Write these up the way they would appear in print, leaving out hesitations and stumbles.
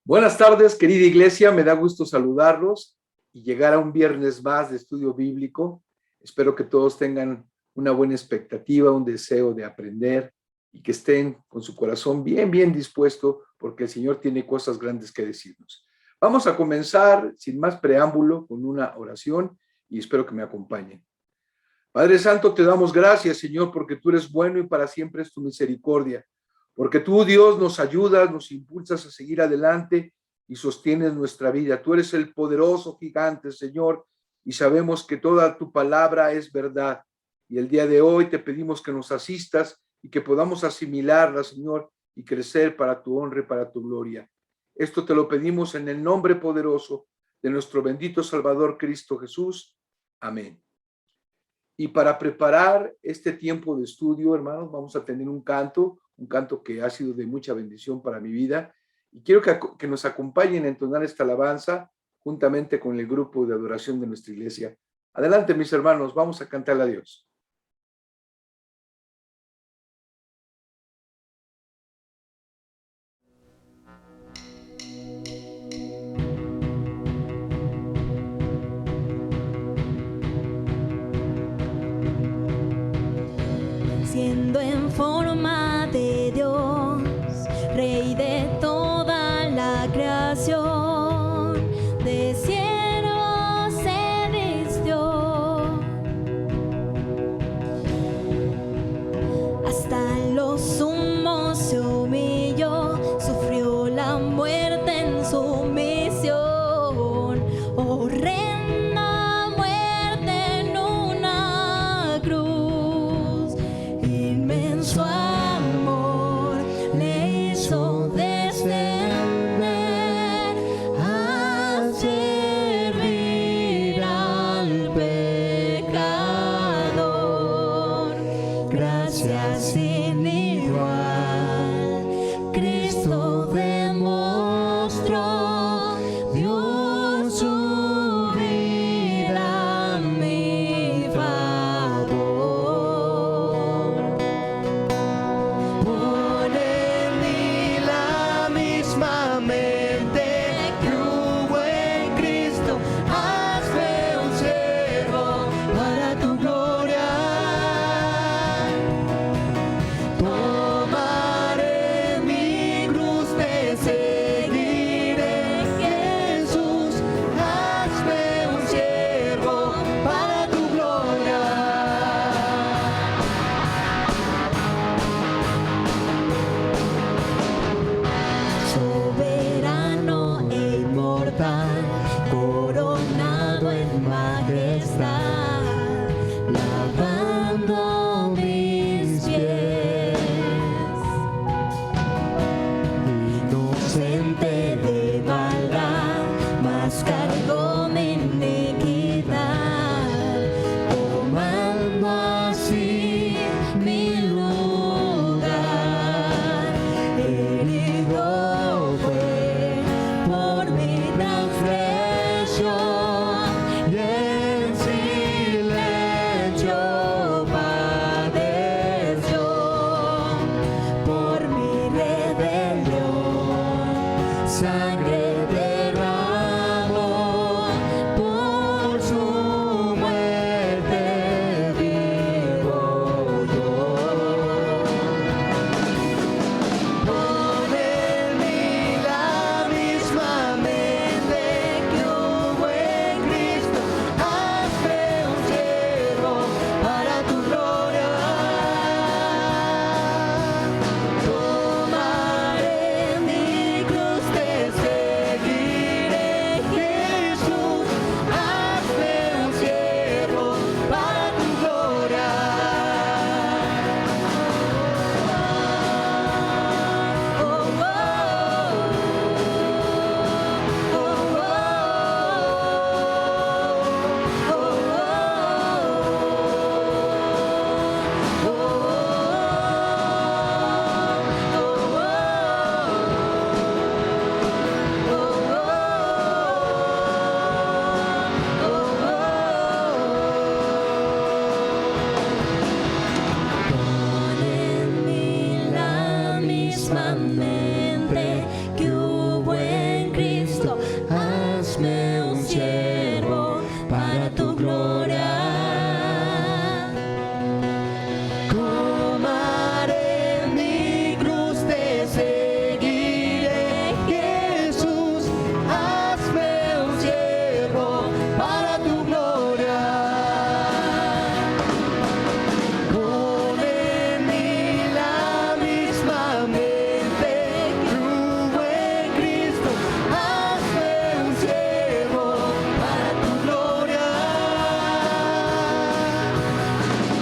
Buenas tardes, querida iglesia, me da gusto saludarlos y llegar a un viernes más de estudio bíblico. Espero que todos tengan una buena expectativa, un deseo de aprender y que estén con su corazón bien dispuesto porque el Señor tiene cosas grandes que decirnos. Vamos a comenzar sin más preámbulo con una oración y espero que me acompañen. Padre Santo, te damos gracias, Señor, porque tú eres bueno y para siempre es tu misericordia. Porque tú, Dios, nos ayudas, nos impulsas a seguir adelante y sostienes nuestra vida. Tú eres el poderoso gigante, Señor, y sabemos que toda tu palabra es verdad. Y el día de hoy te pedimos que nos asistas y que podamos asimilarla, Señor, y crecer para tu honra y para tu gloria. Esto te lo pedimos en el nombre poderoso de nuestro bendito Salvador Cristo Jesús. Amén. Y para preparar este tiempo de estudio, hermanos, vamos a tener un canto que ha sido de mucha bendición para mi vida. Y quiero que nos acompañen a entonar esta alabanza juntamente con el grupo de adoración de nuestra iglesia. Adelante, mis hermanos, vamos a cantarle a Dios. Siendo en forma de Dios, Rey de toda la creación, de siervo se vistió, hasta lo sumo se humilló, sufrió la muerte en sumisión, horrenda muerte en una cruz. Inmenso amor le hizo descender a servir al pecador. Gracias sin igual, Cristo demostró, dio su vida a mi favor. Pon en mí la misma mente sangre derramó, por su muerte vivo yo. Pon en mí la misma mente que hubo en Cristo, hazme un siervo para tu gloria. Tomaré mi cruz, te seguiré, Jesús, hazme un siervo para tu gloria. Oh, oh, Pon en mí la misma mente que hubo en Cristo, hazme un siervo para tu gloria. Tomaré mi cruz, te seguiré, Jesús, hazme un siervo para tu gloria. Pon en mí la misma mente que hubo en Cristo, hazme un siervo para tu gloria.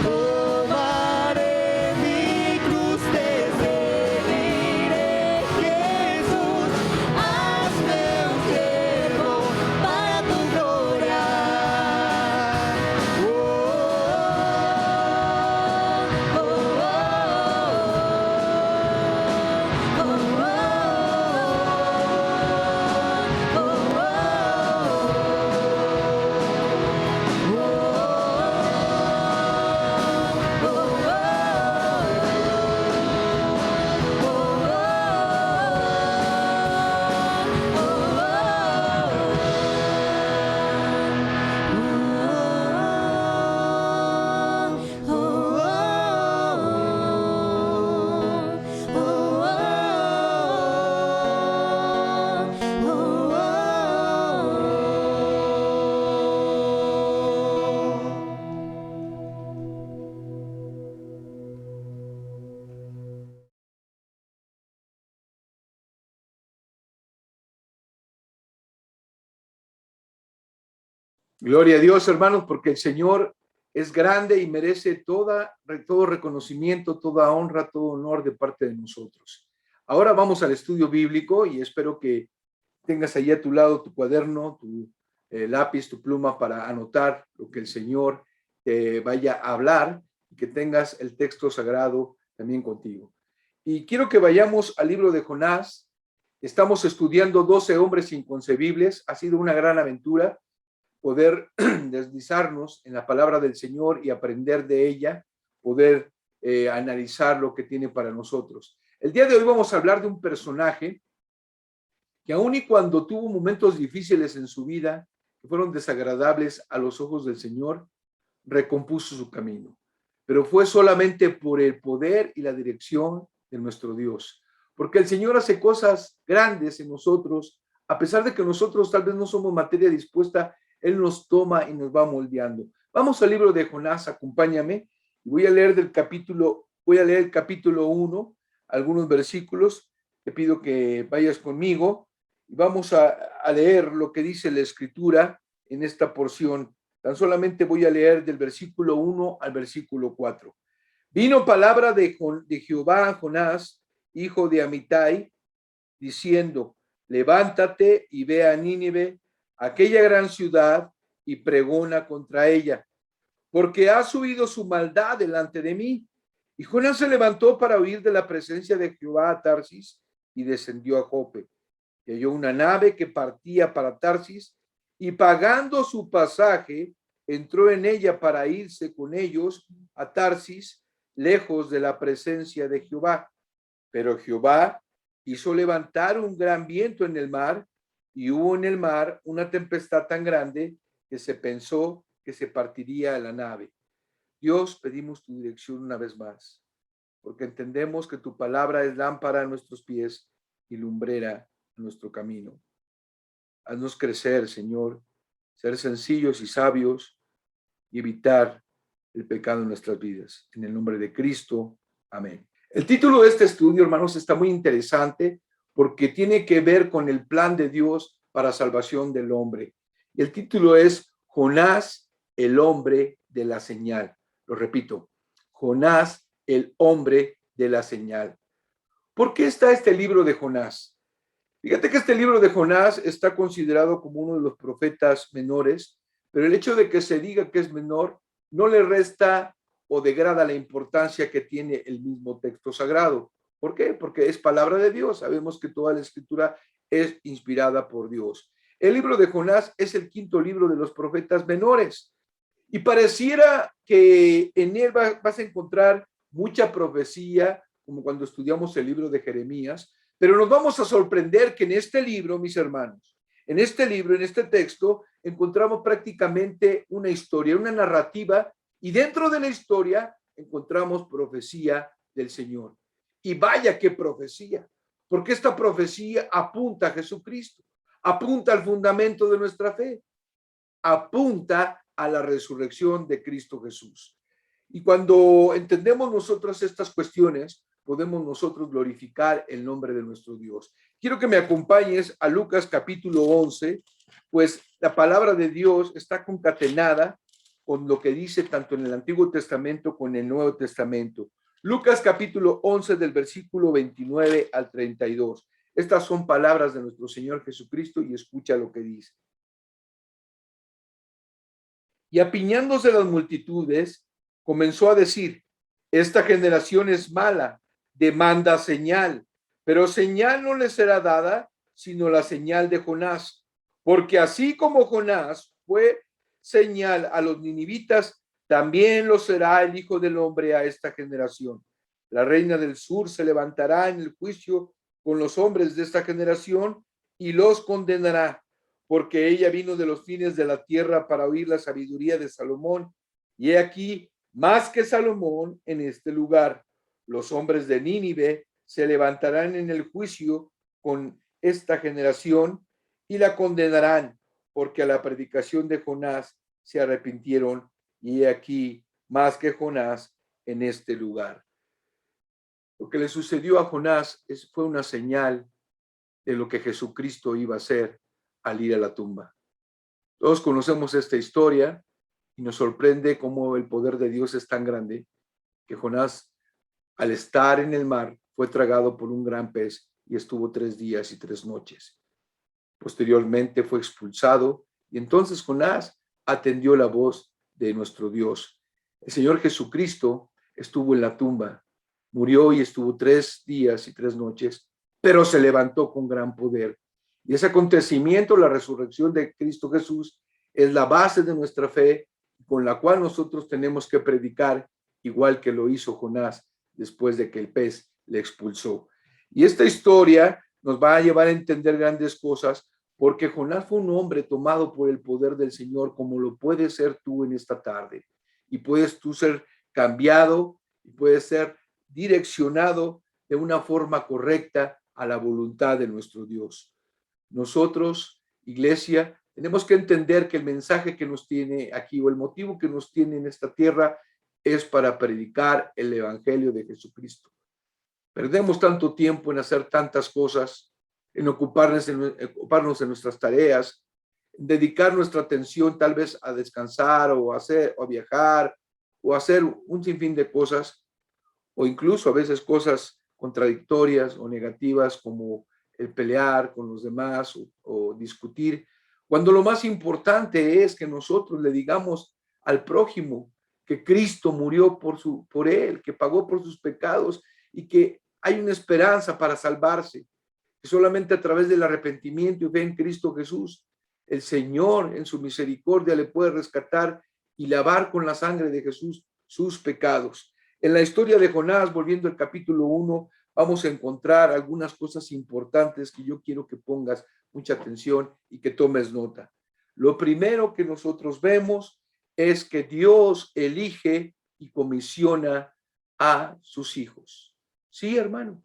Tomaré mi cruz, te seguiré, Jesús, hazme un siervo para tu gloria. Gloria a Dios, hermanos, porque el Señor es grande y merece todo reconocimiento, toda honra, todo honor de parte de nosotros. Ahora vamos al estudio bíblico y espero que tengas ahí a tu lado tu cuaderno, tu lápiz, tu pluma para anotar lo que el Señor te vaya a hablar y que tengas el texto sagrado también contigo. Y quiero que vayamos al libro de Jonás. Estamos estudiando 12 hombres inconcebibles. Ha sido una gran aventura poder deslizarnos en la palabra del Señor y aprender de ella, poder analizar lo que tiene para nosotros. El día de hoy vamos a hablar de un personaje que aun y cuando tuvo momentos difíciles en su vida, que fueron desagradables a los ojos del Señor, recompuso su camino. Pero fue solamente por el poder y la dirección de nuestro Dios. Porque el Señor hace cosas grandes en nosotros, a pesar de que nosotros tal vez no somos materia dispuesta, Él nos toma y nos va moldeando. Vamos al libro de Jonás, acompáñame, y voy a leer el capítulo 1, algunos versículos. Te pido que vayas conmigo y vamos a leer lo que dice la Escritura en esta porción. Tan solamente voy a leer del versículo 1 al versículo 4. Vino palabra de Jehová a Jonás, hijo de Amitai, diciendo: levántate y ve a Nínive, aquella gran ciudad, y pregona contra ella, porque ha subido su maldad delante de mí. Y Jonás se levantó para huir de la presencia de Jehová a Tarsis y descendió a Jope. Y halló una nave que partía para Tarsis, y pagando su pasaje, entró en ella para irse con ellos a Tarsis, lejos de la presencia de Jehová. Pero Jehová hizo levantar un gran viento en el mar, y hubo en el mar una tempestad tan grande que se pensó que se partiría la nave. Dios, pedimos tu dirección una vez más, porque entendemos que tu palabra es lámpara a nuestros pies y lumbrera a nuestro camino. Haznos crecer, Señor, ser sencillos y sabios y evitar el pecado en nuestras vidas. En el nombre de Cristo, amén. El título de este estudio, hermanos, está muy interesante porque tiene que ver con el plan de Dios para salvación del hombre. Y el título es Jonás, el hombre de la señal. Lo repito, Jonás, el hombre de la señal. ¿Por qué está este libro de Jonás? Fíjate que este libro de Jonás está considerado como uno de los profetas menores, pero el hecho de que se diga que es menor no le resta o degrada la importancia que tiene el mismo texto sagrado. ¿Por qué? Porque es palabra de Dios. Sabemos que toda la escritura es inspirada por Dios. El libro de Jonás es el quinto libro de los profetas menores y pareciera que en él vas a encontrar mucha profecía, como cuando estudiamos el libro de Jeremías, pero nos vamos a sorprender que en este libro, mis hermanos, en este libro, en este texto, encontramos prácticamente una historia, una narrativa, y dentro de la historia encontramos profecía del Señor. Y vaya qué profecía, porque esta profecía apunta a Jesucristo, apunta al fundamento de nuestra fe, apunta a la resurrección de Cristo Jesús. Y cuando entendemos nosotros estas cuestiones, podemos nosotros glorificar el nombre de nuestro Dios. Quiero que me acompañes a Lucas capítulo 11, pues la palabra de Dios está concatenada con lo que dice tanto en el Antiguo Testamento como en el Nuevo Testamento. Lucas capítulo 11 del versículo 29 al 32. Estas son palabras de nuestro Señor Jesucristo y escucha lo que dice. Y apiñándose las multitudes, comenzó a decir, esta generación es mala, demanda señal, pero señal no le será dada, sino la señal de Jonás, porque así como Jonás fue señal a los ninivitas, también lo será el Hijo del Hombre a esta generación. La reina del sur se levantará en el juicio con los hombres de esta generación y los condenará, porque ella vino de los fines de la tierra para oír la sabiduría de Salomón, y he aquí, más que Salomón en este lugar. Los hombres de Nínive se levantarán en el juicio con esta generación y la condenarán, porque a la predicación de Jonás se arrepintieron, y he aquí, más que Jonás en este lugar. Lo que le sucedió a Jonás fue una señal de lo que Jesucristo iba a hacer al ir a la tumba. Todos conocemos esta historia y nos sorprende cómo el poder de Dios es tan grande que Jonás, al estar en el mar, fue tragado por un gran pez y estuvo 3 días y 3 noches. Posteriormente fue expulsado y entonces Jonás atendió la voz de nuestro Dios. El Señor Jesucristo estuvo en la tumba, murió y estuvo 3 días y 3 noches, pero se levantó con gran poder. Y ese acontecimiento, la resurrección de Cristo Jesús, es la base de nuestra fe, con la cual nosotros tenemos que predicar, igual que lo hizo Jonás después de que el pez le expulsó. Y esta historia nos va a llevar a entender grandes cosas, porque Jonás fue un hombre tomado por el poder del Señor, como lo puedes ser tú en esta tarde. Y puedes tú ser cambiado y puedes ser direccionado de una forma correcta a la voluntad de nuestro Dios. Nosotros, iglesia, tenemos que entender que el mensaje que nos tiene aquí o el motivo que nos tiene en esta tierra es para predicar el evangelio de Jesucristo. Perdemos tanto tiempo en hacer tantas cosas, en ocuparnos en nuestras tareas, en dedicar nuestra atención tal vez a descansar o a viajar o a hacer un sinfín de cosas, o incluso a veces cosas contradictorias o negativas como el pelear con los demás o discutir, cuando lo más importante es que nosotros le digamos al prójimo que Cristo murió por él, que pagó por sus pecados y que hay una esperanza para salvarse, que solamente a través del arrepentimiento y fe en Cristo Jesús, el Señor en su misericordia le puede rescatar y lavar con la sangre de Jesús sus pecados. En la historia de Jonás, volviendo al capítulo 1, vamos a encontrar algunas cosas importantes que yo quiero que pongas mucha atención y que tomes nota. Lo primero que nosotros vemos es que Dios elige y comisiona a sus hijos. Sí, hermano,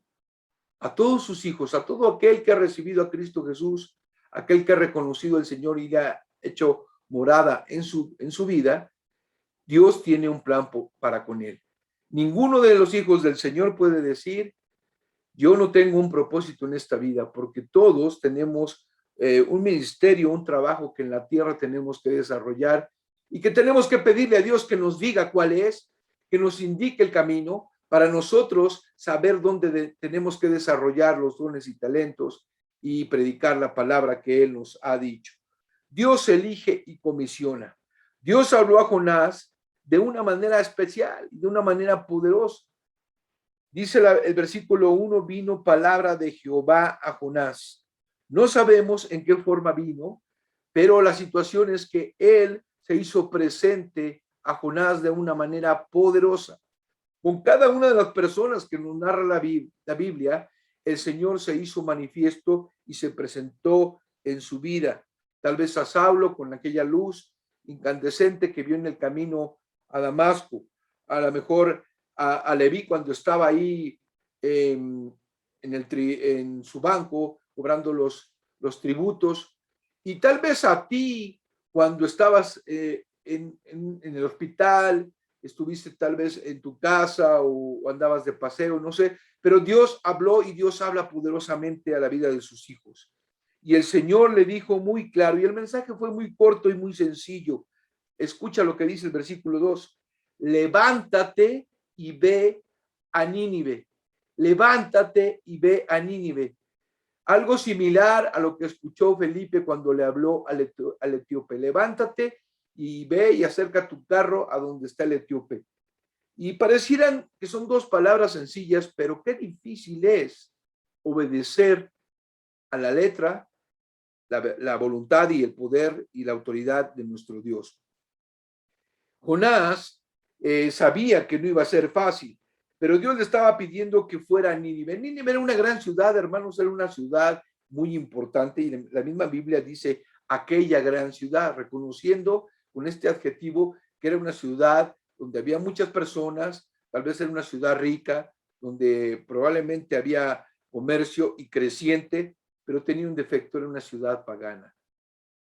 a todos sus hijos, a todo aquel que ha recibido a Cristo Jesús, aquel que ha reconocido al Señor y le ha hecho morada en su vida, Dios tiene un plan para con él. Ninguno de los hijos del Señor puede decir, yo no tengo un propósito en esta vida, porque todos tenemos un ministerio, un trabajo que en la tierra tenemos que desarrollar y que tenemos que pedirle a Dios que nos diga cuál es, que nos indique el camino para nosotros saber dónde tenemos que desarrollar los dones y talentos y predicar la palabra que Él nos ha dicho. Dios elige y comisiona. Dios habló a Jonás de una manera especial, de una manera poderosa. Dice el versículo 1, vino palabra de Jehová a Jonás. No sabemos en qué forma vino, pero la situación es que Él se hizo presente a Jonás de una manera poderosa. Con cada una de las personas que nos narra la Biblia, el Señor se hizo manifiesto y se presentó en su vida. Tal vez a Saulo con aquella luz incandescente que vio en el camino a Damasco, a lo mejor a Leví cuando estaba ahí en su banco cobrando los tributos, y tal vez a ti cuando estabas en el hospital, estuviste tal vez en tu casa o andabas de paseo, no sé, pero Dios habló y Dios habla poderosamente a la vida de sus hijos. Y el Señor le dijo muy claro, y el mensaje fue muy corto y muy sencillo. Escucha lo que dice el versículo 2. Levántate y ve a Nínive. Levántate y ve a Nínive. Algo similar a lo que escuchó Felipe cuando le habló al etíope. Levántate y ve y acerca tu carro a donde está el etíope. Y parecieran que son dos palabras sencillas, pero qué difícil es obedecer a la letra, la voluntad y el poder y la autoridad de nuestro Dios. Jonás sabía que no iba a ser fácil, pero Dios le estaba pidiendo que fuera a Nínive. Nínive era una gran ciudad, hermanos, era una ciudad muy importante, y la misma Biblia dice aquella gran ciudad, reconociendo con este adjetivo que era una ciudad donde había muchas personas, tal vez era una ciudad rica, donde probablemente había comercio y creciente, pero tenía un defecto, era una ciudad pagana,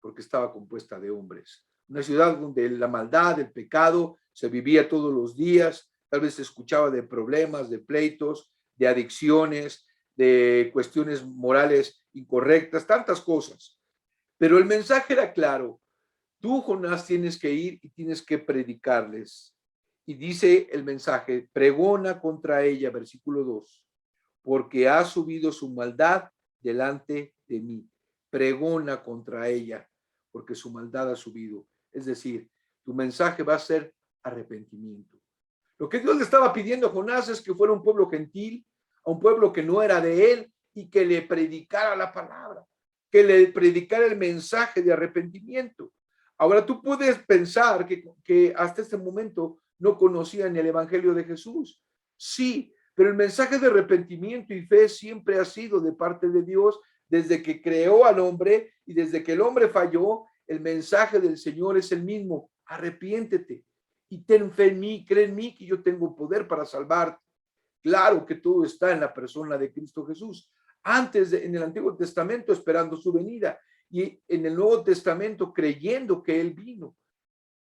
porque estaba compuesta de hombres. Una ciudad donde la maldad, el pecado se vivía todos los días, tal vez se escuchaba de problemas, de pleitos, de adicciones, de cuestiones morales incorrectas, tantas cosas. Pero el mensaje era claro. Tú, Jonás, tienes que ir y tienes que predicarles. Y dice el mensaje, pregona contra ella, versículo 2, porque ha subido su maldad delante de mí. Pregona contra ella, porque su maldad ha subido. Es decir, tu mensaje va a ser arrepentimiento. Lo que Dios le estaba pidiendo a Jonás es que fuera un pueblo gentil, a un pueblo que no era de él, y que le predicara la palabra, que le predicara el mensaje de arrepentimiento. Ahora tú puedes pensar que hasta este momento no conocían el evangelio de Jesús. Sí, pero el mensaje de arrepentimiento y fe siempre ha sido de parte de Dios desde que creó al hombre, y desde que el hombre falló, el mensaje del Señor es el mismo. Arrepiéntete y ten fe en mí, cree en mí que yo tengo poder para salvarte. Claro que todo está en la persona de Cristo Jesús. Antes en el Antiguo Testamento esperando su venida, y en el Nuevo Testamento creyendo que Él vino.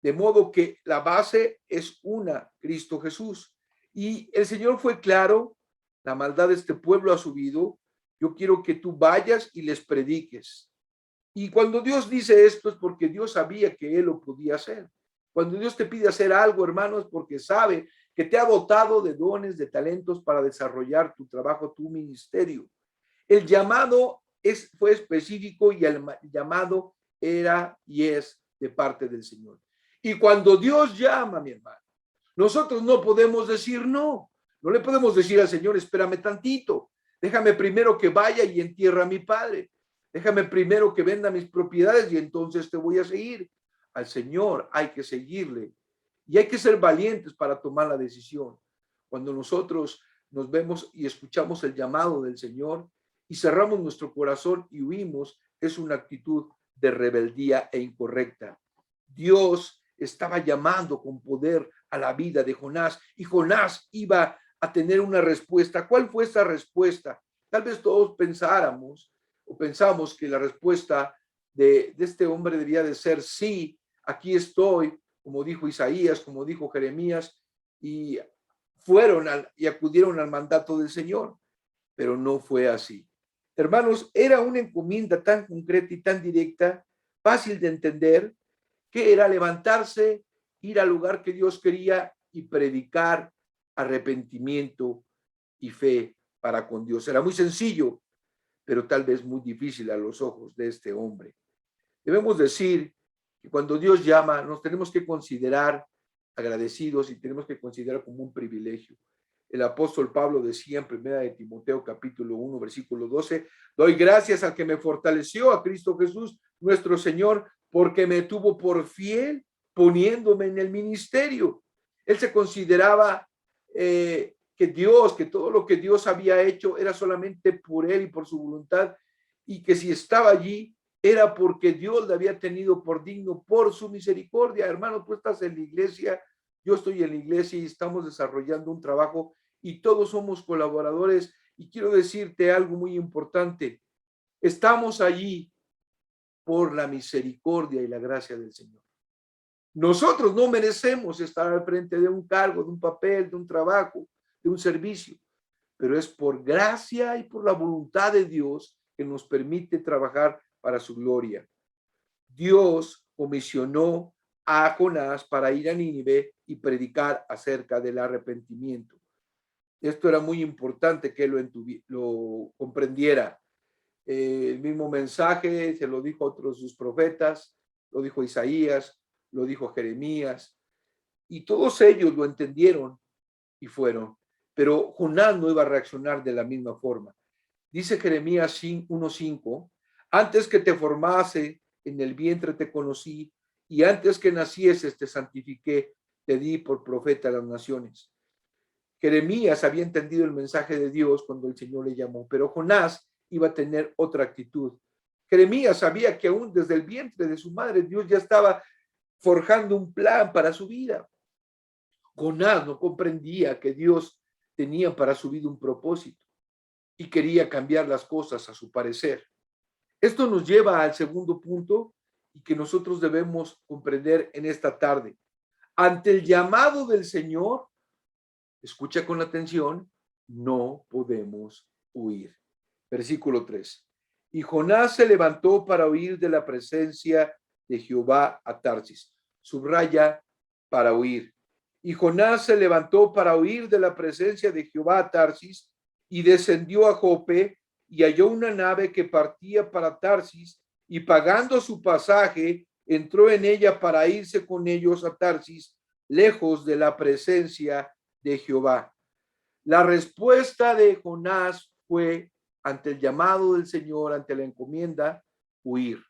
De modo que la base es una, Cristo Jesús. Y el Señor fue claro, la maldad de este pueblo ha subido, yo quiero que tú vayas y les prediques. Y cuando Dios dice esto es porque Dios sabía que Él lo podía hacer. Cuando Dios te pide hacer algo, hermano, es porque sabe que te ha dotado de dones, de talentos para desarrollar tu trabajo, tu ministerio. El llamado fue específico, y el llamado era y es de parte del Señor. Y cuando Dios llama, mi hermano, nosotros no podemos decir no. No le podemos decir al Señor, espérame tantito, déjame primero que vaya y entierre a mi padre. Déjame primero que venda mis propiedades y entonces te voy a seguir. Al Señor hay que seguirle y hay que ser valientes para tomar la decisión. Cuando nosotros nos vemos y escuchamos el llamado del Señor y cerramos nuestro corazón y huimos, es una actitud de rebeldía e incorrecta. Dios estaba llamando con poder a la vida de Jonás y Jonás iba a tener una respuesta. ¿Cuál fue esa respuesta? Tal vez todos pensáramos o pensamos que la respuesta de este hombre debía de ser sí, aquí estoy, como dijo Isaías, como dijo Jeremías, y y acudieron al mandato del Señor, pero no fue así. Hermanos, era una encomienda tan concreta y tan directa, fácil de entender, que era levantarse, ir al lugar que Dios quería y predicar arrepentimiento y fe para con Dios. Era muy sencillo, pero tal vez muy difícil a los ojos de este hombre. Debemos decir que cuando Dios llama, nos tenemos que considerar agradecidos y tenemos que considerar como un privilegio. El apóstol Pablo decía en 1 de Timoteo capítulo 1, versículo 12, doy gracias al que me fortaleció, a Cristo Jesús, nuestro Señor, porque me tuvo por fiel poniéndome en el ministerio. Él se consideraba que todo lo que Dios había hecho era solamente por él y por su voluntad, y que si estaba allí era porque Dios le había tenido por digno por su misericordia. Hermano, tú estás en la iglesia, yo estoy en la iglesia y estamos desarrollando un trabajo y todos somos colaboradores. Y quiero decirte algo muy importante. Estamos allí por la misericordia y la gracia del Señor. Nosotros no merecemos estar al frente de un cargo, de un papel, de un trabajo, de un servicio, pero es por gracia y por la voluntad de Dios que nos permite trabajar para su gloria. Dios comisionó a Jonás para ir a Nínive y predicar acerca del arrepentimiento. Esto era muy importante que lo comprendiera. El mismo mensaje se lo dijo a otros de sus profetas, lo dijo Isaías, lo dijo Jeremías, y todos ellos lo entendieron y fueron. Pero Jonás no iba a reaccionar de la misma forma. Dice Jeremías 1:5, antes que te formase en el vientre te conocí, y antes que nacieses te santifiqué, te di por profeta a las naciones. Jeremías había entendido el mensaje de Dios cuando el Señor le llamó, pero Jonás iba a tener otra actitud. Jeremías sabía que aún desde el vientre de su madre Dios ya estaba forjando un plan para su vida. Jonás no comprendía que Dios tenía para su vida un propósito y quería cambiar las cosas a su parecer. Esto nos lleva al segundo punto y que nosotros debemos comprender en esta tarde. Ante el llamado del Señor, escucha con atención, no podemos huir. Versículo 3. Y Jonás se levantó para huir de la presencia de Jehová a Tarsis. Subraya, para huir. Y Jonás se levantó para huir de la presencia de Jehová a Tarsis y descendió a Jope y halló una nave que partía para Tarsis y pagando su pasaje entró en ella para irse con ellos a Tarsis, lejos de la presencia de Jehová. La respuesta de Jonás fue, ante el llamado del Señor, ante la encomienda, huir.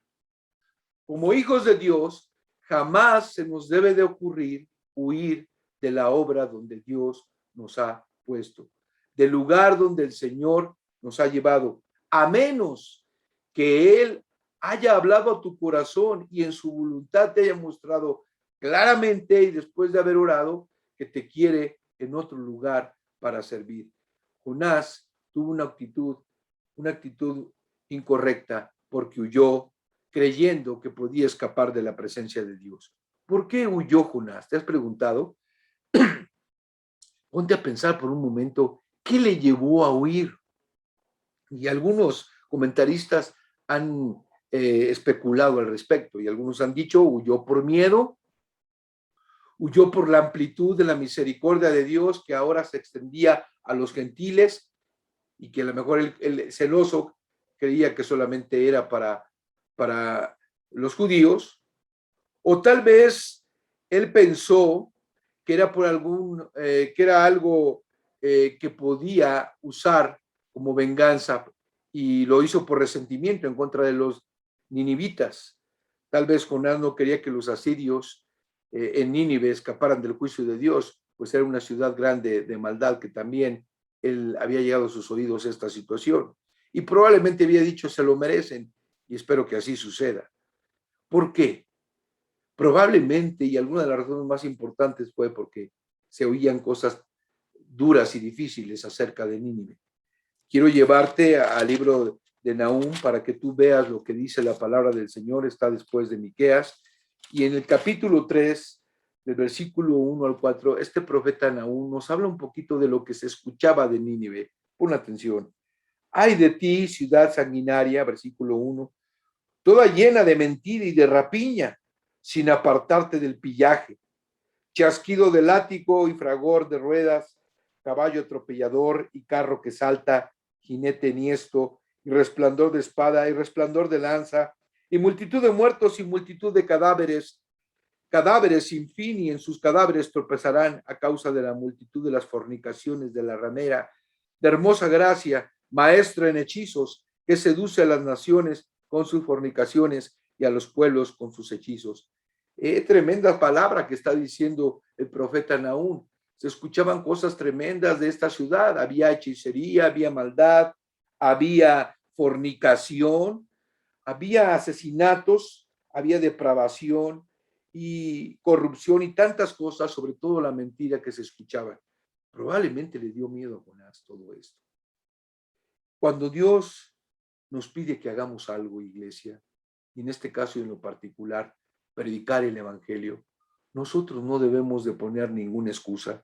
Como hijos de Dios, jamás se nos debe de ocurrir huir de la obra donde Dios nos ha puesto, del lugar donde el Señor nos ha llevado, a menos que Él haya hablado a tu corazón y en su voluntad te haya mostrado claramente y después de haber orado que te quiere en otro lugar para servir. Jonás tuvo una actitud incorrecta porque huyó creyendo que podía escapar de la presencia de Dios. ¿Por qué huyó Jonás? ¿Te has preguntado? Ponte a pensar por un momento, ¿qué le llevó a huir? Y algunos comentaristas han especulado al respecto y algunos han dicho, huyó por miedo, huyó por la amplitud de la misericordia de Dios que ahora se extendía a los gentiles y que a lo mejor el celoso creía que solamente era para los judíos, o tal vez él pensó que era que era algo que podía usar como venganza y lo hizo por resentimiento en contra de los ninivitas. Tal vez Jonás no quería que los asirios en Nínive escaparan del juicio de Dios, pues era una ciudad grande de maldad que también él había llegado a sus oídos esta situación y probablemente había dicho, se lo merecen, y espero que así suceda. ¿Por qué? Probablemente, y alguna de las razones más importantes fue porque se oían cosas duras y difíciles acerca de Nínive. Quiero llevarte al libro de Nahum para que tú veas lo que dice la palabra del Señor, está después de Miqueas, y en el capítulo 3, del versículo 1 al 4, este profeta Nahum nos habla un poquito de lo que se escuchaba de Nínive. Pon atención. Ay de ti, ciudad sanguinaria, versículo 1, toda llena de mentira y de rapiña, sin apartarte del pillaje, chasquido de látigo y fragor de ruedas, caballo atropellador y carro que salta, jinete enhiesto, y resplandor de espada y resplandor de lanza, y multitud de muertos y multitud de cadáveres, cadáveres sin fin, y en sus cadáveres tropezarán a causa de la multitud de las fornicaciones de la ramera, de hermosa gracia, maestra en hechizos, que seduce a las naciones con sus fornicaciones y a los pueblos con sus hechizos. Tremenda palabra que está diciendo el profeta Nahum. Se escuchaban cosas tremendas de esta ciudad. Había hechicería, había maldad, había fornicación, había asesinatos, había depravación y corrupción y tantas cosas, sobre todo la mentira que se escuchaba. Probablemente le dio miedo a Jonás todo esto. Cuando Dios nos pide que hagamos algo, iglesia, y en este caso y en lo particular, predicar el evangelio, nosotros no debemos de poner ninguna excusa,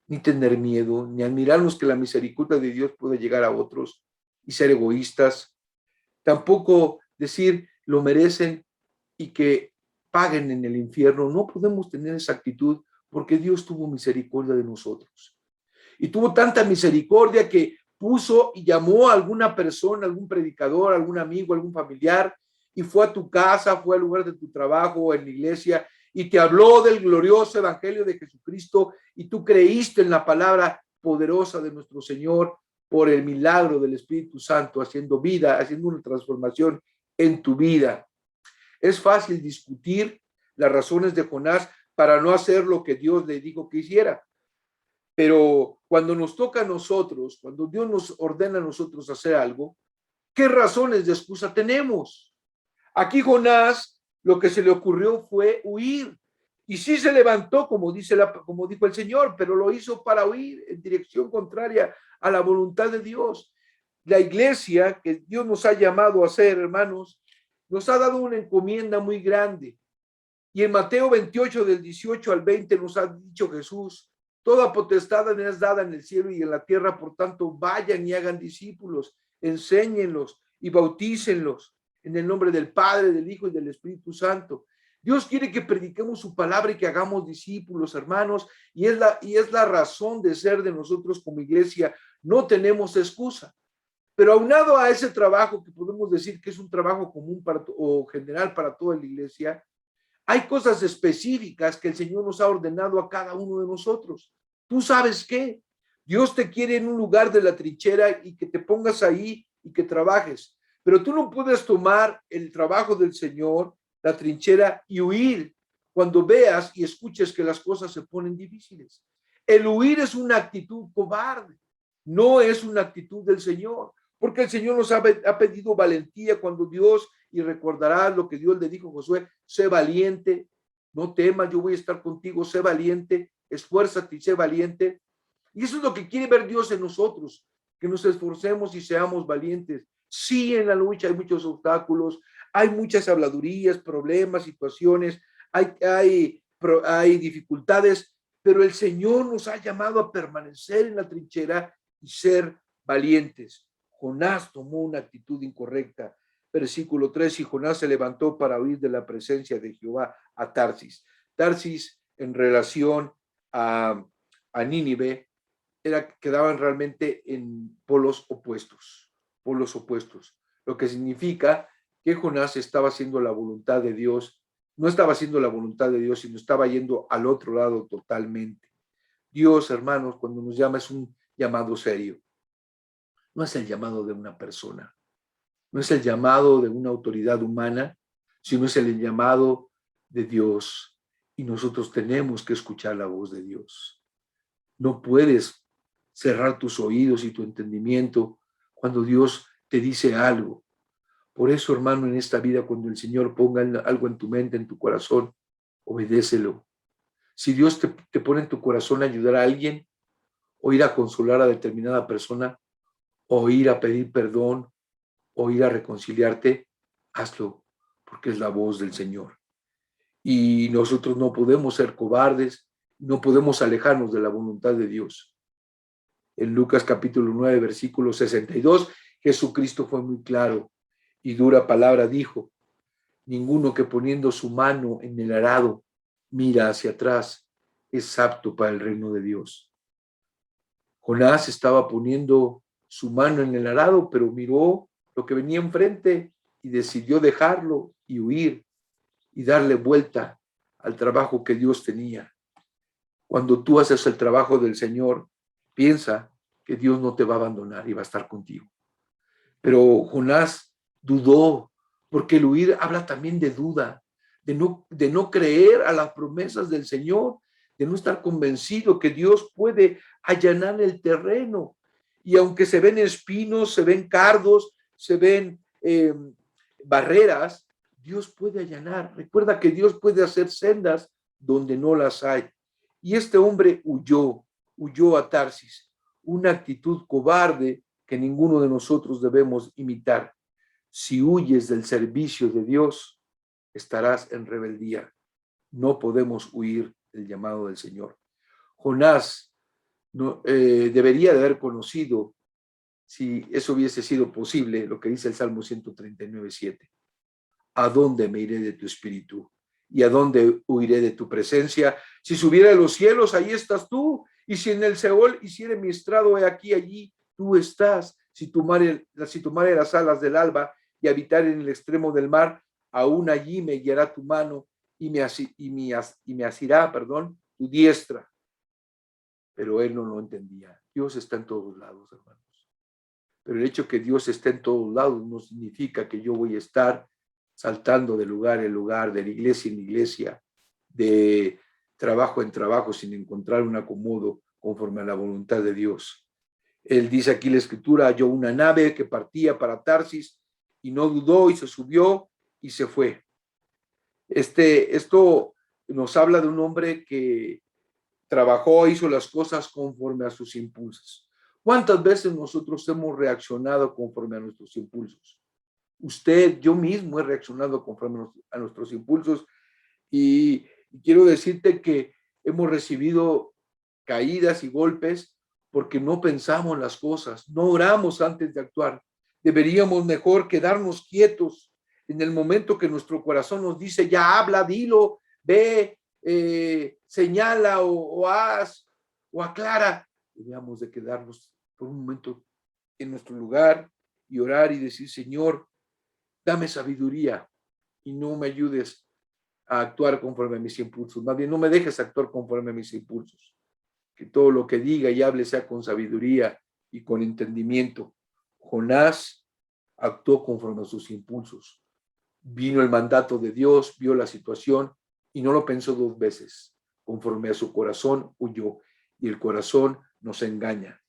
ni tener miedo, ni admirarnos que la misericordia de Dios puede llegar a otros y ser egoístas. Tampoco decir lo merecen y que paguen en el infierno. No podemos tener esa actitud porque Dios tuvo misericordia de nosotros. Y tuvo tanta misericordia que puso y llamó a alguna persona, algún predicador, algún amigo, algún familiar, y fue a tu casa, fue al lugar de tu trabajo o en la iglesia, y te habló del glorioso evangelio de Jesucristo, y tú creíste en la palabra poderosa de nuestro Señor por el milagro del Espíritu Santo, haciendo vida, haciendo una transformación en tu vida. Es fácil discutir las razones de Jonás para no hacer lo que Dios le dijo que hiciera. Pero cuando nos toca a nosotros, cuando Dios nos ordena a nosotros hacer algo, ¿qué razones de excusa tenemos? Aquí Jonás, lo que se le ocurrió fue huir. Y sí se levantó, como dijo el Señor, pero lo hizo para huir en dirección contraria a la voluntad de Dios. La iglesia que Dios nos ha llamado a hacer, hermanos, nos ha dado una encomienda muy grande. Y en Mateo 28, del 18 al 20, nos ha dicho Jesús: toda potestad me es dada en el cielo y en la tierra, por tanto, vayan y hagan discípulos, enséñenlos y bautícenlos en el nombre del Padre, del Hijo y del Espíritu Santo. Dios quiere que prediquemos su palabra y que hagamos discípulos, hermanos, y es la razón de ser de nosotros como iglesia. No tenemos excusa. Pero aunado a ese trabajo, que podemos decir que es un trabajo común o general para toda la iglesia, hay cosas específicas que el Señor nos ha ordenado a cada uno de nosotros. ¿Tú sabes qué? Dios te quiere en un lugar de la trinchera y que te pongas ahí y que trabajes. Pero tú no puedes tomar el trabajo del Señor, la trinchera, y huir cuando veas y escuches que las cosas se ponen difíciles. El huir es una actitud cobarde, no es una actitud del Señor, porque el Señor nos ha pedido valentía cuando Dios, y recordarás lo que Dios le dijo a Josué: sé valiente, no temas, yo voy a estar contigo, sé valiente, esfuérzate y sé valiente. Y eso es lo que quiere ver Dios en nosotros, que nos esforcemos y seamos valientes. Sí, en la lucha hay muchos obstáculos, hay muchas habladurías, problemas, situaciones, hay dificultades, pero el Señor nos ha llamado a permanecer en la trinchera y ser valientes. Jonás tomó una actitud incorrecta. Versículo 3, y Jonás se levantó para huir de la presencia de Jehová a Tarsis. Tarsis, en relación a Nínive, quedaban realmente en polos opuestos, lo que significa que Jonás estaba haciendo la voluntad de Dios, no estaba haciendo la voluntad de Dios, sino estaba yendo al otro lado totalmente. Dios, hermanos, cuando nos llama es un llamado serio, no es el llamado de una persona, no es el llamado de una autoridad humana, sino es el llamado de Dios, y nosotros tenemos que escuchar la voz de Dios. No puedes cerrar tus oídos y tu entendimiento cuando Dios te dice algo. Por eso, hermano, en esta vida, cuando el Señor ponga algo en tu mente, en tu corazón, obedécelo. Si Dios te pone en tu corazón ayudar a alguien, o ir a consolar a determinada persona, o ir a pedir perdón, o ir a reconciliarte, hazlo, porque es la voz del Señor. Y nosotros no podemos ser cobardes, no podemos alejarnos de la voluntad de Dios. En Lucas capítulo 9, versículo 62, Jesucristo fue muy claro y dura palabra dijo: ninguno que poniendo su mano en el arado mira hacia atrás es apto para el reino de Dios. Jonás estaba poniendo su mano en el arado, pero miró lo que venía enfrente y decidió dejarlo y huir y darle vuelta al trabajo que Dios tenía. Cuando tú haces el trabajo del Señor, piensa que Dios no te va a abandonar y va a estar contigo. Pero Jonás dudó, porque el huir habla también de duda, de no creer a las promesas del Señor, de no estar convencido que Dios puede allanar el terreno. Y aunque se ven espinos, se ven cardos, se ven barreras, Dios puede allanar. Recuerda que Dios puede hacer sendas donde no las hay. Y este hombre huyó a Tarsis, una actitud cobarde que ninguno de nosotros debemos imitar. Si huyes del servicio de Dios, estarás en rebeldía. No podemos huir del llamado del Señor. Jonás debería de haber conocido, si eso hubiese sido posible, lo que dice el Salmo 139:7. ¿A dónde me iré de tu espíritu? ¿Y a dónde huiré de tu presencia? Si subiera a los cielos, ahí estás tú. Y si en el Seol hiciere mi estrado, he aquí, allí tú estás. Si tomare las alas del alba y habitar en el extremo del mar, aún allí me guiará tu mano y me asirá, tu diestra. Pero él no lo entendía. Dios está en todos lados, hermanos. Pero el hecho que Dios esté en todos lados no significa que yo voy a estar saltando de lugar en lugar, de iglesia en iglesia, de trabajo en trabajo, sin encontrar un acomodo conforme a la voluntad de Dios. Él dice aquí la escritura: halló una nave que partía para Tarsis y no dudó y se subió y se fue. Esto nos habla de un hombre que trabajó, hizo las cosas conforme a sus impulsos. ¿Cuántas veces nosotros hemos reaccionado conforme a nuestros impulsos? Usted, yo mismo he reaccionado conforme a nuestros impulsos y quiero decirte que hemos recibido caídas y golpes porque no pensamos las cosas, no oramos antes de actuar. Deberíamos mejor quedarnos quietos en el momento que nuestro corazón nos dice: ya habla, dilo, ve, señala o haz o aclara. Deberíamos de quedarnos por un momento en nuestro lugar y orar y decir: Señor, dame sabiduría y no me ayudes a actuar conforme a mis impulsos. Más bien, no me dejes actuar conforme a mis impulsos. Que todo lo que diga y hable sea con sabiduría y con entendimiento. Jonás actuó conforme a sus impulsos. Vino el mandato de Dios, vio la situación y no lo pensó dos veces. Conforme a su corazón huyó. Y el corazón nos engaña.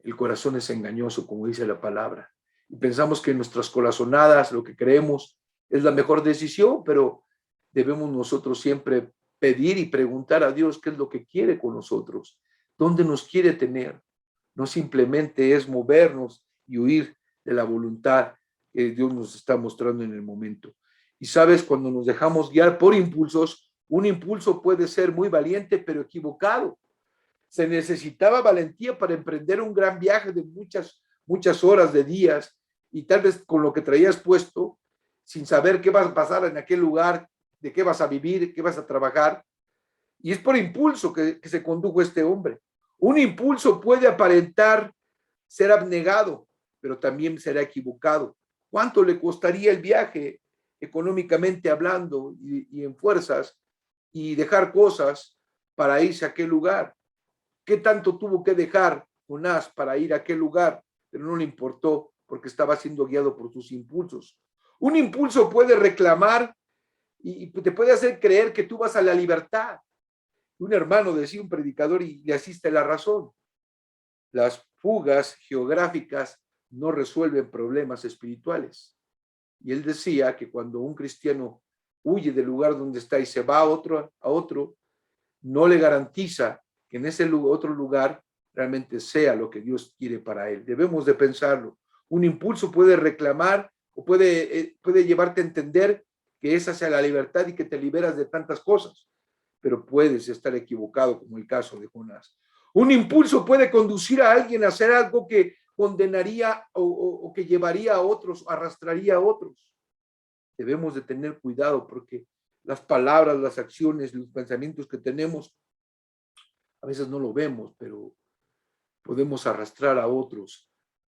El corazón es engañoso, como dice la palabra. Y pensamos que nuestras corazonadas, lo que creemos, es la mejor decisión, pero debemos nosotros siempre pedir y preguntar a Dios qué es lo que quiere con nosotros, dónde nos quiere tener. No simplemente es movernos y huir de la voluntad que Dios nos está mostrando en el momento. Y sabes, cuando nos dejamos guiar por impulsos, un impulso puede ser muy valiente, pero equivocado. Se necesitaba valentía para emprender un gran viaje de muchas horas, de días, y tal vez con lo que traías puesto, sin saber qué va a pasar en aquel lugar, de qué vas a vivir, qué vas a trabajar. Y es por impulso que se condujo este hombre. Un impulso puede aparentar ser abnegado, pero también será equivocado. ¿Cuánto le costaría el viaje, económicamente hablando y en fuerzas, y dejar cosas para irse a aquel lugar? ¿Qué tanto tuvo que dejar Jonás para ir a aquel lugar? Pero no le importó porque estaba siendo guiado por sus impulsos. Un impulso puede reclamar y te puede hacer creer que tú vas a la libertad. Un hermano decía, un predicador, y le asiste la razón. Las fugas geográficas no resuelven problemas espirituales. Y él decía que cuando un cristiano huye del lugar donde está y se va a otro, no le garantiza que en ese otro lugar realmente sea lo que Dios quiere para él. Debemos de pensarlo. Un impulso puede reclamar o puede llevarte a entender que esa sea la libertad y que te liberas de tantas cosas, pero puedes estar equivocado, como el caso de Jonás. Un impulso puede conducir a alguien a hacer algo que condenaría o que llevaría a otros, arrastraría a otros. Debemos de tener cuidado porque las palabras, las acciones, los pensamientos que tenemos, a veces no lo vemos, pero podemos arrastrar a otros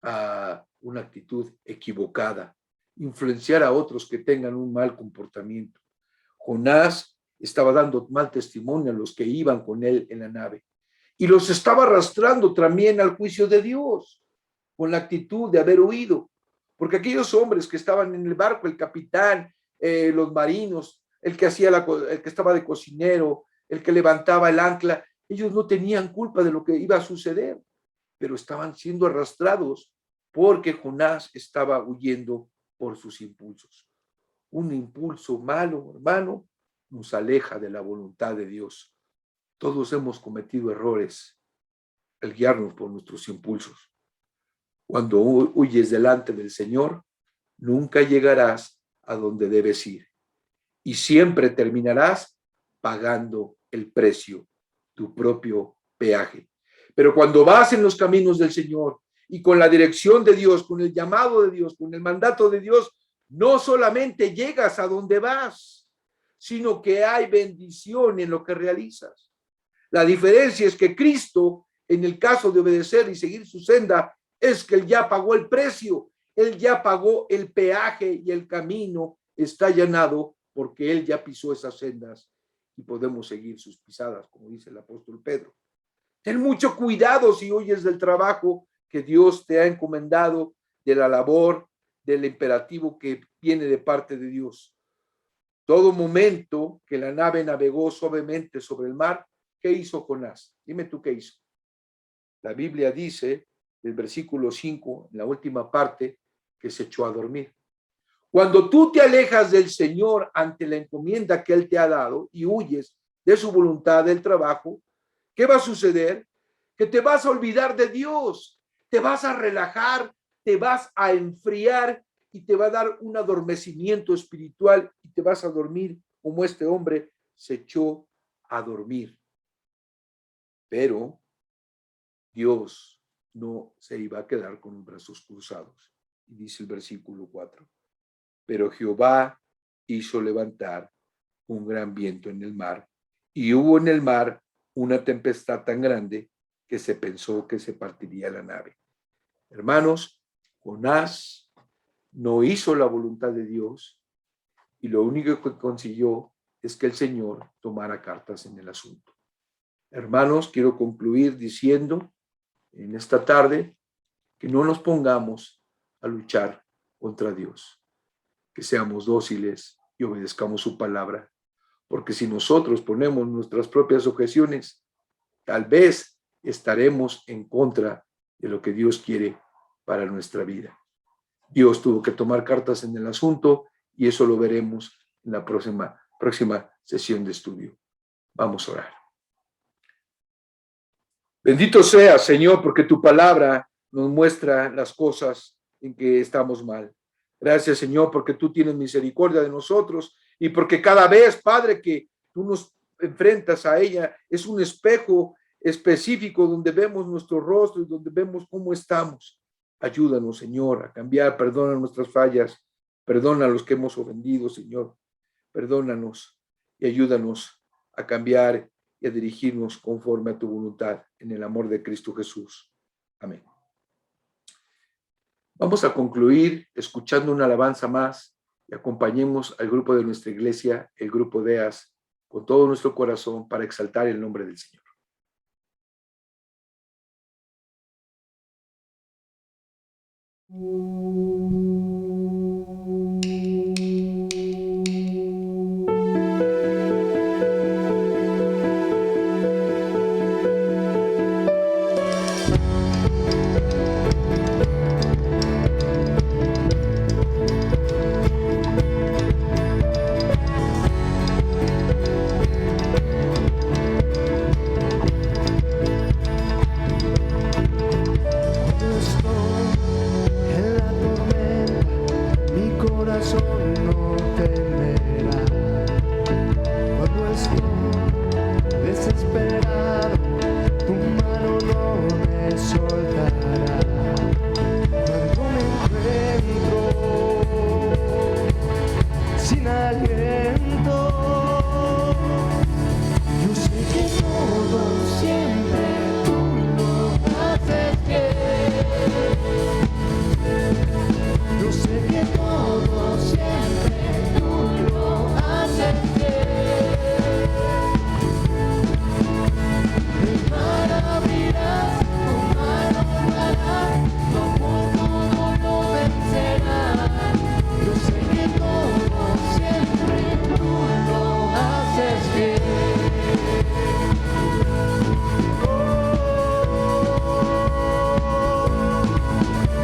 a una actitud equivocada, influenciar a otros que tengan un mal comportamiento. Jonás estaba dando mal testimonio a los que iban con él en la nave y los estaba arrastrando también al juicio de Dios con la actitud de haber huido, porque aquellos hombres que estaban en el barco, el capitán, los marinos, el que estaba de cocinero, el que levantaba el ancla, ellos no tenían culpa de lo que iba a suceder, pero estaban siendo arrastrados porque Jonás estaba huyendo por sus impulsos. Un impulso malo, hermano, nos aleja de la voluntad de Dios. Todos hemos cometido errores al guiarnos por nuestros impulsos. Cuando huyes delante del Señor, nunca llegarás a donde debes ir y siempre terminarás pagando el precio, tu propio peaje. Pero cuando vas en los caminos del Señor y con la dirección de Dios, con el llamado de Dios, con el mandato de Dios, no solamente llegas a donde vas, sino que hay bendición en lo que realizas. La diferencia es que Cristo, en el caso de obedecer y seguir su senda, es que Él ya pagó el precio, Él ya pagó el peaje y el camino está allanado porque Él ya pisó esas sendas y podemos seguir sus pisadas, como dice el apóstol Pedro. Ten mucho cuidado si huyes del trabajo que Dios te ha encomendado, de la labor, del imperativo que viene de parte de Dios. Todo momento que la nave navegó suavemente sobre el mar, ¿qué hizo Jonás? Dime tú qué hizo. La Biblia dice, el versículo 5, en la última parte, que se echó a dormir. Cuando tú te alejas del Señor ante la encomienda que Él te ha dado y huyes de su voluntad del trabajo, ¿qué va a suceder? Que te vas a olvidar de Dios, te vas a relajar, te vas a enfriar y te va a dar un adormecimiento espiritual y te vas a dormir como este hombre se echó a dormir. Pero Dios no se iba a quedar con los brazos cruzados. Y dice el versículo 4. Pero Jehová hizo levantar un gran viento en el mar, y hubo en el mar una tempestad tan grande que se pensó que se partiría la nave. Hermanos, Jonás no hizo la voluntad de Dios y lo único que consiguió es que el Señor tomara cartas en el asunto. Hermanos, quiero concluir diciendo en esta tarde que no nos pongamos a luchar contra Dios, que seamos dóciles y obedezcamos su palabra, porque si nosotros ponemos nuestras propias objeciones, tal vez estaremos en contra de lo que Dios quiere para nuestra vida. Dios tuvo que tomar cartas en el asunto y eso lo veremos en la próxima sesión de estudio. Vamos a orar. Bendito sea, Señor, porque tu palabra nos muestra las cosas en que estamos mal. Gracias, Señor, porque tú tienes misericordia de nosotros y porque cada vez, Padre, que tú nos enfrentas a ella, es un espejo específico donde vemos nuestro rostro y donde vemos cómo estamos. Ayúdanos, Señor, a cambiar, perdona nuestras fallas, perdona a los que hemos ofendido, Señor, perdónanos y ayúdanos a cambiar y a dirigirnos conforme a tu voluntad en el amor de Cristo Jesús. Amén. Vamos a concluir escuchando una alabanza más y acompañemos al grupo de nuestra iglesia, el grupo DEAS, con todo nuestro corazón para exaltar el nombre del Señor. aliento. Yo sé que todo siempre tú lo haces bien. Yo sé que todo siempre tú lo haces bien. El mar abrirás, tu mano darás, tu amor todo lo vencerá. Yo sé que todo siempre tú lo haces bien.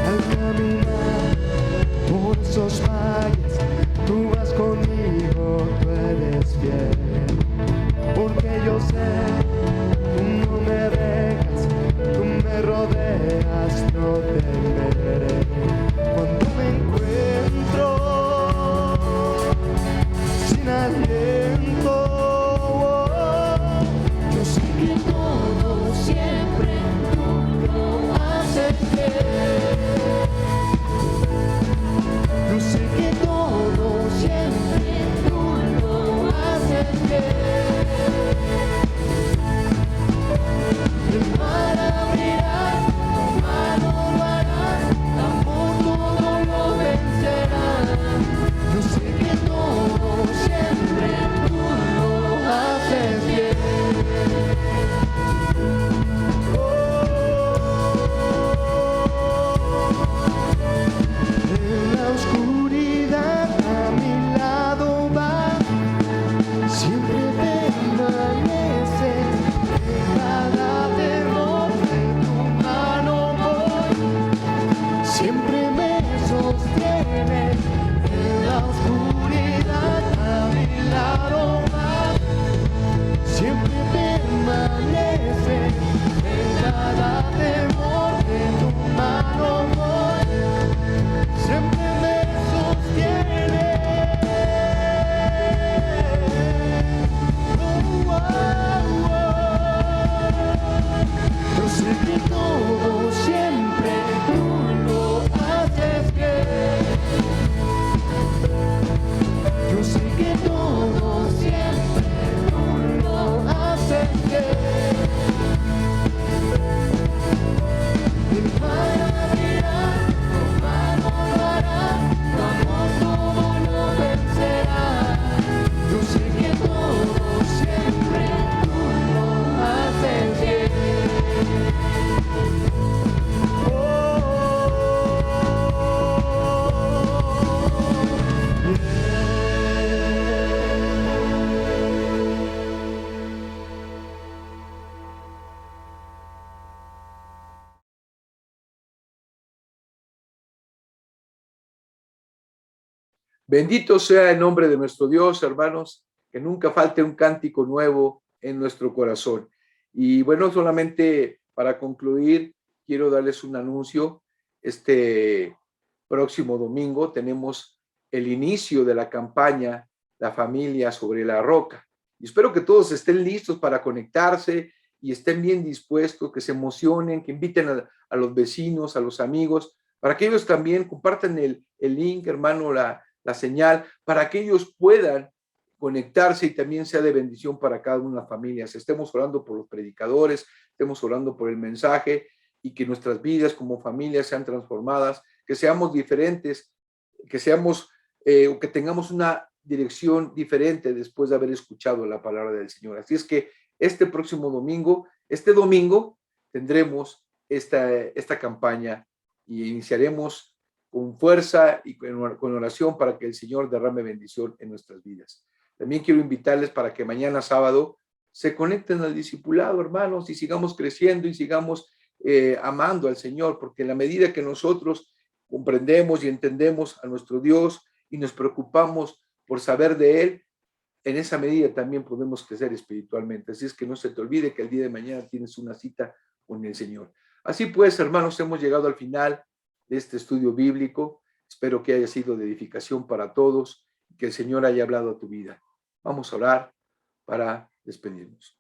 Al caminar por esos valles, tú vas conmigo, tú eres fiel. Porque yo sé, tú no me dejas, tú me rodeas, no temeré. Cuando me encuentro sin aliento, yo sé que todo siempre tú lo haces bien. Yo sé que todo siempre tú lo haces bien. El mar abrirás, tu mano lo harás, tu amor todo lo vencerá. Yo sé que todo siempre tú lo haces bien. En la oscuridad a mi lado vas, siempre permaneces. En cada temor de tu mano voy, siempre me sostienes. En la oscuridad a mi lado vas, siempre permaneces. En cada temor de tu mano voy, siempre me sostiene. Oh, oh, oh. Yo sé que todo siempre tú lo haces bien. Yo sé que todo siempre tú lo haces bien. El mar abrirá, tu mano lo hará, tu amor todo lo vencerá. Yo sé que todo siempre tú lo haces bien. Bendito sea el nombre de nuestro Dios, hermanos, que nunca falte un cántico nuevo en nuestro corazón. Y bueno, solamente para concluir, quiero darles un anuncio. Este próximo domingo tenemos el inicio de la campaña La Familia sobre la Roca. Y espero que todos estén listos para conectarse y estén bien dispuestos, que se emocionen, que inviten a los vecinos, a los amigos, para que ellos también compartan el link, hermano, la señal, para que ellos puedan conectarse y también sea de bendición para cada una de las familias. Estemos orando por los predicadores, estemos orando por el mensaje y que nuestras vidas como familias sean transformadas, que seamos diferentes, que seamos o que tengamos una dirección diferente después de haber escuchado la palabra del Señor. Así es que este próximo domingo, este domingo, tendremos esta campaña y iniciaremos con fuerza y con oración para que el Señor derrame bendición en nuestras vidas. También quiero invitarles para que mañana sábado se conecten al discipulado, hermanos, y sigamos creciendo y sigamos amando al Señor, porque en la medida que nosotros comprendemos y entendemos a nuestro Dios y nos preocupamos por saber de Él, en esa medida también podemos crecer espiritualmente. Así es que no se te olvide que el día de mañana tienes una cita con el Señor. Así pues, hermanos, hemos llegado al final de este estudio bíblico. Espero que haya sido de edificación para todos y que el Señor haya hablado a tu vida. Vamos a orar para despedirnos.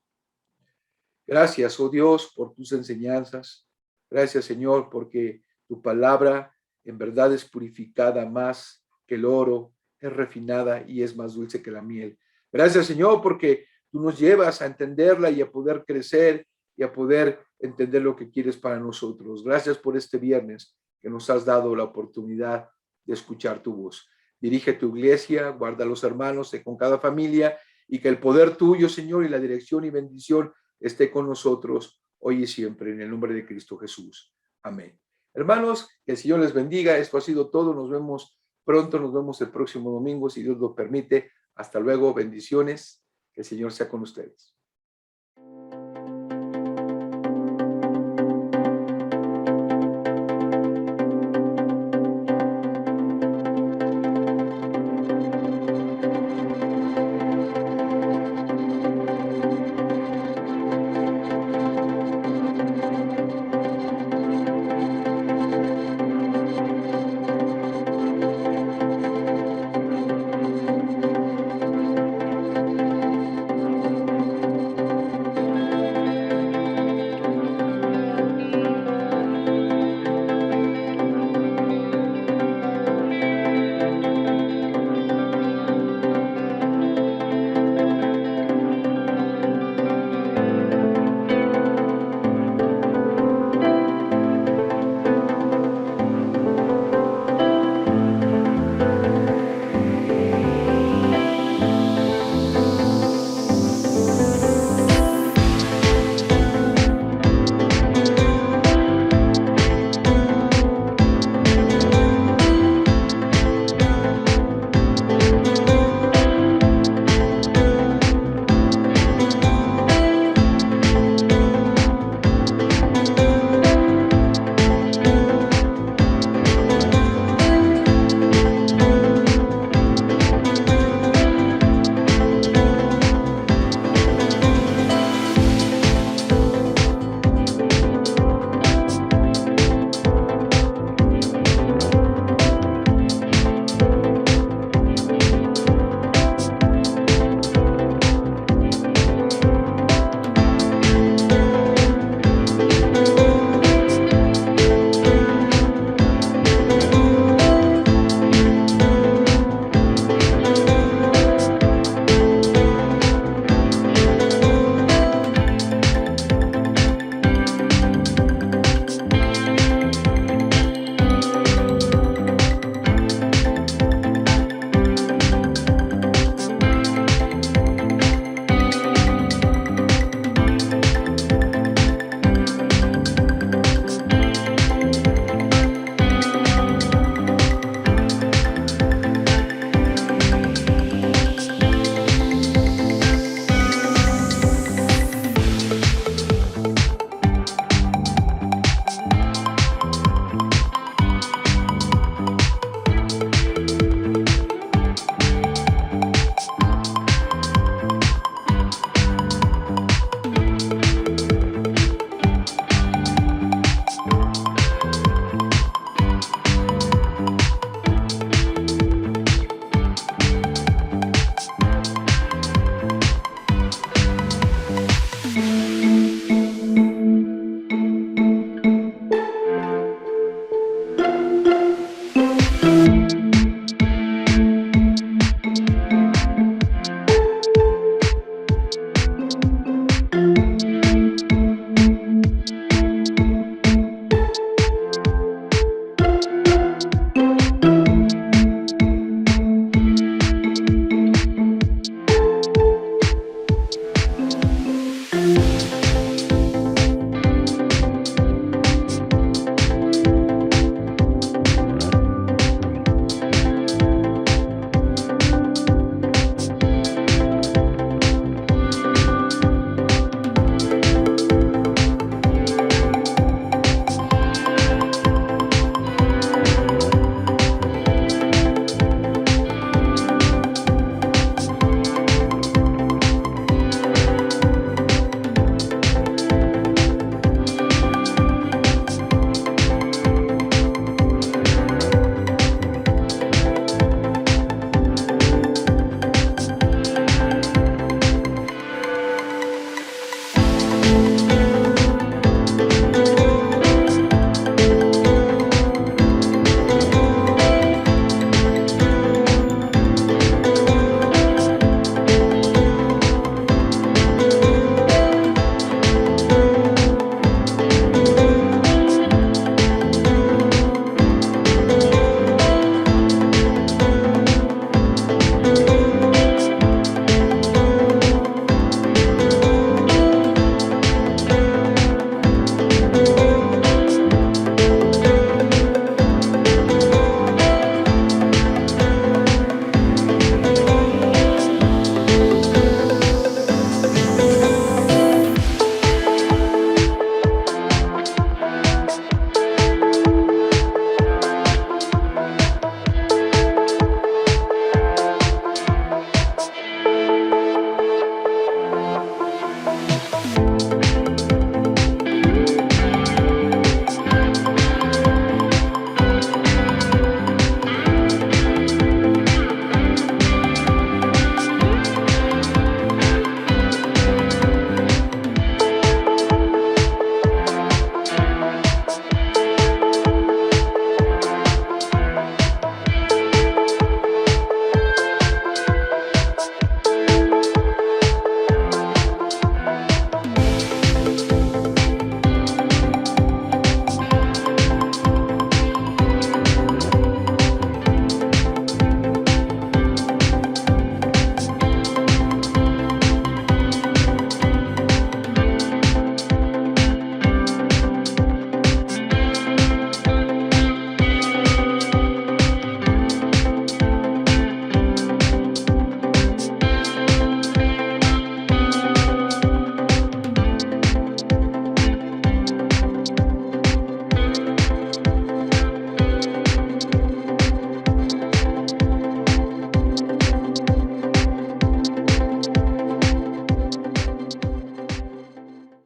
Gracias, oh Dios, por tus enseñanzas. Gracias, Señor, porque tu palabra en verdad es purificada más que el oro es refinada y es más dulce que la miel. Gracias, Señor, porque tú nos llevas a entenderla y a poder crecer y a poder entender lo que quieres para nosotros. Gracias por este viernes que nos has dado la oportunidad de escuchar tu voz. Dirige tu iglesia, guarda a los hermanos con cada familia y que el poder tuyo, Señor, y la dirección y bendición esté con nosotros hoy y siempre, en el nombre de Cristo Jesús. Amén. Hermanos, que el Señor les bendiga. Esto ha sido todo. Nos vemos pronto, nos vemos el próximo domingo, si Dios lo permite. Hasta luego, bendiciones. Que el Señor sea con ustedes.